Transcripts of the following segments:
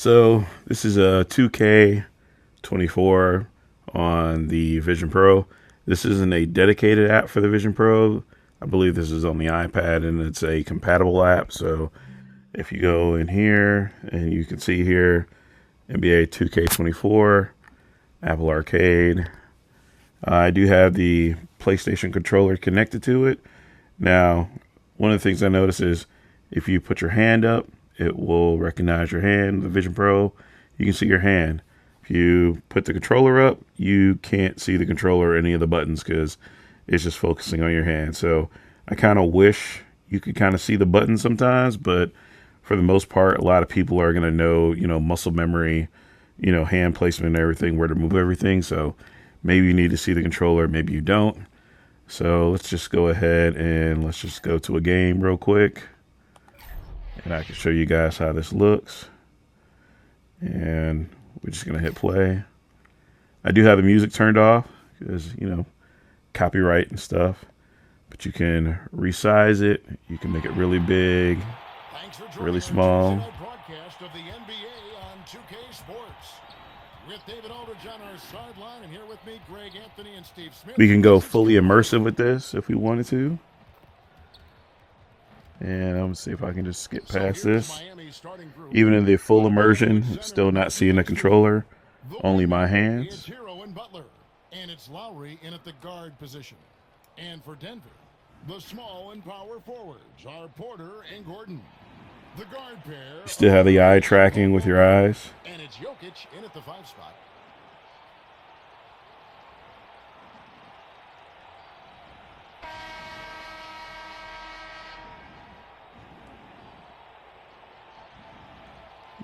So this is a 2K24 on the Vision Pro. This isn't a dedicated app for the Vision Pro. I believe this is on the iPad and it's a compatible app. So if you go in here and you can see here NBA 2K24, Apple Arcade. I do have the PlayStation controller connected to it. Now, one of the things I notice is if you put your hand up, it will recognize your hand. The Vision Pro, you can see your hand. If you put the controller up, you can't see the controller or any of the buttons because it's just focusing on your hand. So I kind of wish you could kind of see the buttons sometimes, but for the most part, a lot of people are going to know, muscle memory, hand placement and everything, where to move everything. So maybe you need to see the controller, maybe you don't. So let's just go ahead and let's just go to a game real quick. And I can show you guys how this looks. And we're just going to hit play. I do have the music turned off because, copyright and stuff. But you can resize it. You can make it really big, really small. We can go fully immersive with this if we wanted to. And I'm going to see if I can just skip past this. Even in the full immersion, still not seeing the controller, only my hands. And it's Lowry in at the guard position. And for Denver, the small and power forwards are Porter and Gordon. The guard pair. You still have the eye tracking with your eyes. And it's Jokic in at the 5 spot.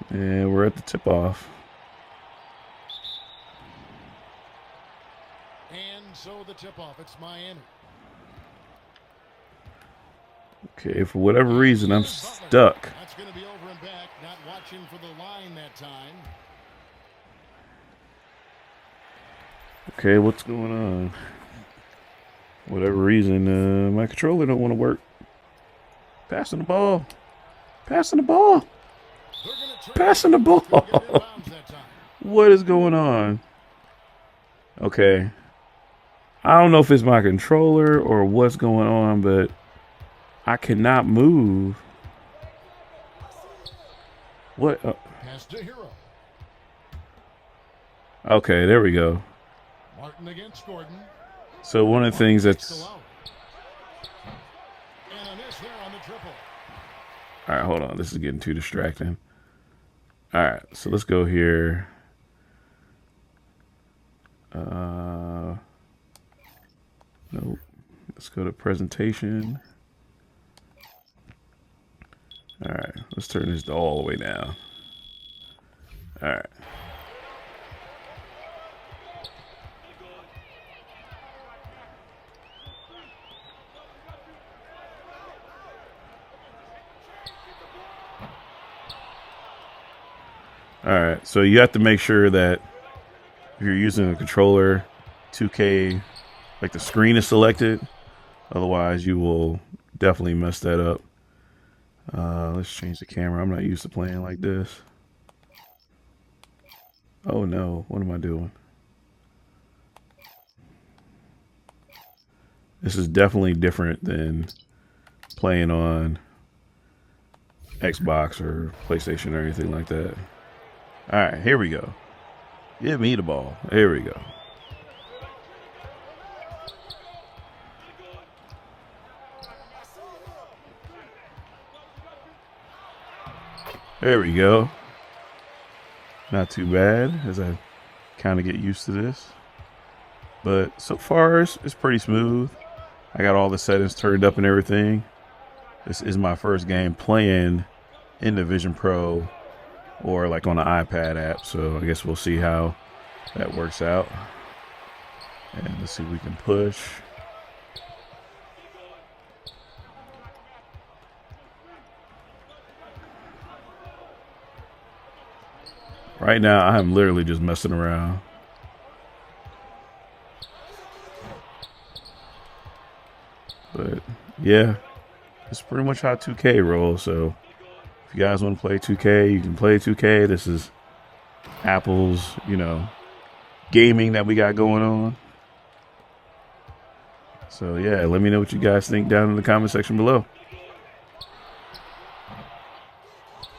And we're at the tip-off. And so the tip-off, it's Miami. Okay, for whatever reason, I'm stuck. That's going to be over and back, not watching for the line that time. Okay, what's going on? Whatever reason, my controller don't want to work. Passing the ball. Passing the ball. Passing the ball. What is going on? Okay. I don't know if it's my controller or what's going on, but I cannot move. What? Okay, there we go. Martin against Gordon. So one of the things that's... And a miss there on the triple. All right, hold on. This is getting too distracting. All right, so let's go here. Nope. Let's go to presentation. All right, let's turn this all the way down. All right. All right, so you have to make sure that if you're using a controller, 2K, like the screen is selected. Otherwise, you will definitely mess that up. Let's change the camera. I'm not used to playing like this. Oh no, what am I doing? This is definitely different than playing on Xbox or PlayStation or anything like that. All right, here we go. Give me the ball. Here we go. There we go. Not too bad as I kind of get used to this. But so far, it's pretty smooth. I got all the settings turned up and everything. This is my first game playing in the Vision Pro or like on the iPad app. So I guess we'll see how that works out. And let's see if we can push. Right now, I'm literally just messing around. But yeah, it's pretty much how 2K rolls. So If you guys want to play 2K, you can play 2K. This is Apple's, gaming that we got going on. So yeah, let me know what you guys think down in the comment section below.